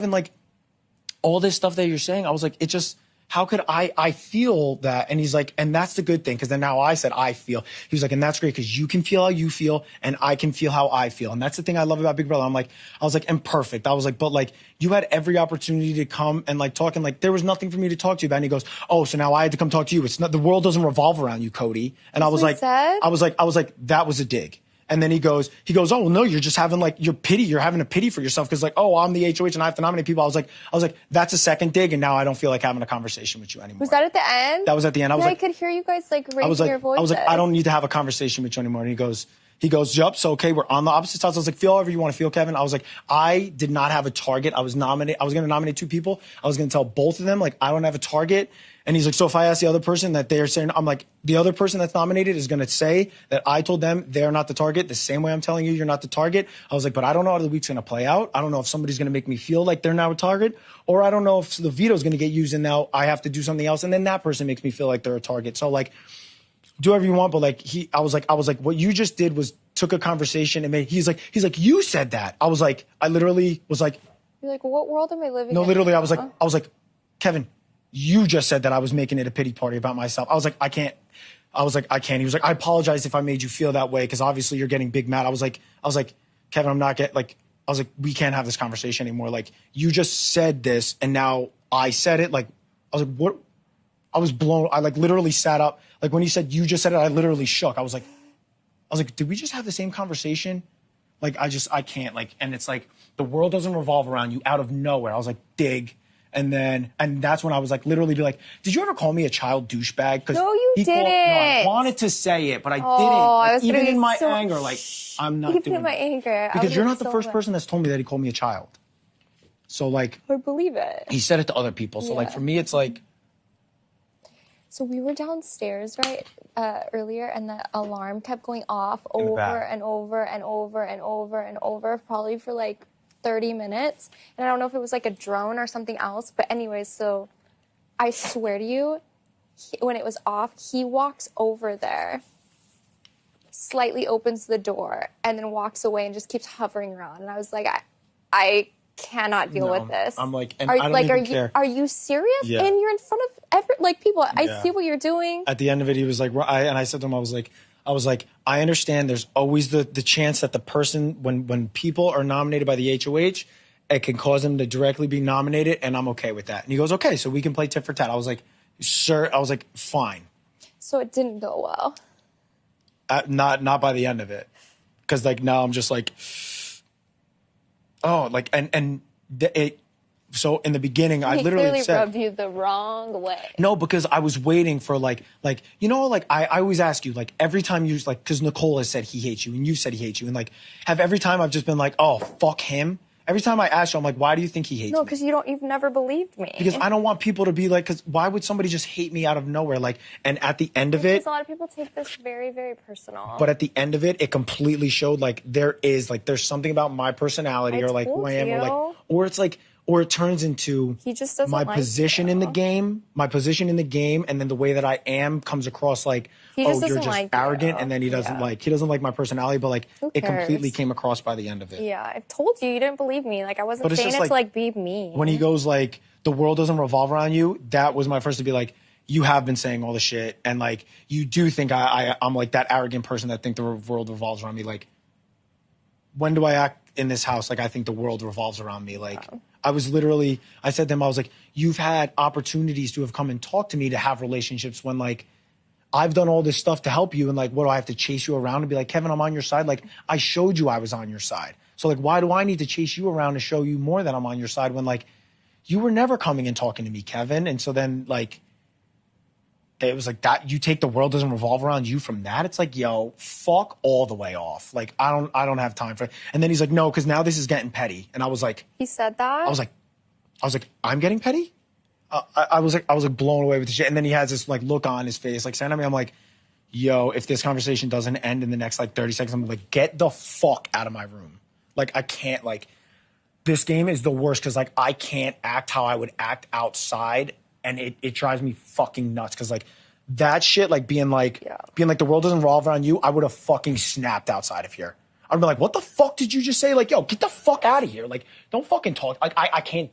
And like all this stuff that you're saying, I was like, it just, how could I feel that? And he's like, and that's the good thing. Cause then now I said, I feel. He was like, and that's great. Cause you can feel how you feel and I can feel how I feel. And that's the thing I love about Big Brother. I was like, and perfect. I was like, but like, you had every opportunity to come and like talk, and like, there was nothing for me to talk to you about. And he goes, oh, so now I had to come talk to you. It's not, the world doesn't revolve around you, Cody. And I was like, that was a dig. And then he goes, oh, well, no, you're just having like you're having a pity for yourself because like, oh, I'm the HOH and I have to nominate people. I was like, that's a second dig, and now I don't feel like having a conversation with you anymore. Was that at the end? That was at the end. I could hear you guys like raising your voices. I was like, I don't need to have a conversation with you anymore. And he goes, yup, so okay, we're on the opposite sides. I was like, feel however you want to feel, Kevin. I was like, I did not have a target. I was going to nominate 2 people. I was going to tell both of them, like, I don't have a target. And he's like, so if I ask the other person that they're saying, I'm like, the other person that's nominated is going to say that I told them they're not the target the same way I'm telling you you're not the target. I was like, but I don't know how the week's going to play out. I don't know if somebody's going to make me feel like they're now a target, or I don't know if the veto is going to get used and now I have to do something else. And then that person makes me feel like they're a target. So like, do whatever you want. But like, I was like, what you just did was took a conversation and he's like, you said that. I was like, I literally was like, you're like, what world am I living in? No, literally, I was like, Kevin, you just said that I was making it a pity party about myself. I was like, I can't. He was like, I apologize if I made you feel that way because obviously you're getting big mad. I was like, Kevin, I was like, we can't have this conversation anymore. Like, you just said this and now I said it. Like, I was like, what? I was blown. I like literally sat up. Like when he said, you just said it, I literally shook. I was like, did we just have the same conversation? Like, I can't like, and it's like, the world doesn't revolve around you out of nowhere. I was like, dig. And that's when I was like, literally be like, did you ever call me a child douchebag? No, you didn't. No, I wanted to say it, but I didn't. Like, even in my anger, like, I'm not doing it. My anger. Because you're not the first person that's told me that he called me a child. So like. I believe it. He said it to other people. So like, for me, it's like. So we were downstairs, right, earlier, and the alarm kept going off over and over and over and over and over, probably for like 30 minutes. And I don't know if it was like a drone or something else. But anyways, so I swear to you, when it was off, he walks over there, slightly opens the door, and then walks away and just keeps hovering around. And I was like, I cannot deal with this. I'm like, and I don't even care. Are you serious? Yeah. And you're in front of people. I see what you're doing. At the end of it, he was like, and I said to him, I was like, I understand there's always the chance that the person, when people are nominated by the HOH, it can cause them to directly be nominated, and I'm okay with that. And he goes, okay, so we can play tit for tat. I was like, sir, I was like, fine. So it didn't go well. Not by the end of it. Because like now I'm just like, oh, like, so in the beginning, I literally said, rubbed you the wrong way. No, because I was waiting for like you know, like I always ask you, like every time you like, because Nicole has said he hates you and you said he hates you, and like every time I've just been like, oh fuck him. Every time I ask you, I'm like, why do you think he hates me? No, because you've never believed me. Because I don't want people to be like, because why would somebody just hate me out of nowhere? Like, and at the end of it, because a lot of people take this very, very personal. But at the end of it, it completely showed like there's something about my personality or like who I am, or it turns into he just doesn't my position in the game, and then the way that I am comes across like, you're just arrogant, and then he doesn't like my personality, but like it completely came across by the end of it. Yeah, I told you didn't believe me. Like I wasn't saying it to like be mean. When he goes like, the world doesn't revolve around you, that was my first to be like, you have been saying all the shit, and like you do think I'm like that arrogant person that think the world revolves around me. Like, when do I act in this house like I think the world revolves around me? Like. I said to him, I was like, you've had opportunities to have come and talked to me to have relationships when like I've done all this stuff to help you, and like, what do I have to chase you around and be like, Kevin, I'm on your side? Like, I showed you I was on your side. So like, why do I need to chase you around to show you more that I'm on your side when like you were never coming and talking to me, Kevin? And so then like, it was like that, you take the world doesn't revolve around you from that. It's like, yo, fuck all the way off. Like, I don't have time for it. And then he's like, no, because now this is getting petty. And I was like, he said that? I was like, I'm getting petty? I was like blown away with the shit. And then he has this like look on his face, like saying to me, I'm like, yo, if this conversation doesn't end in the next like 30 seconds, I'm like, get the fuck out of my room. Like, I can't, like, this game is the worst because like I can't act how I would act outside. And it drives me fucking nuts because like that shit, like being like the world doesn't revolve around you, I would have fucking snapped outside of here. I'd be like, what the fuck did you just say? Like, yo, get the fuck out of here. Like, don't fucking talk. Like, I can't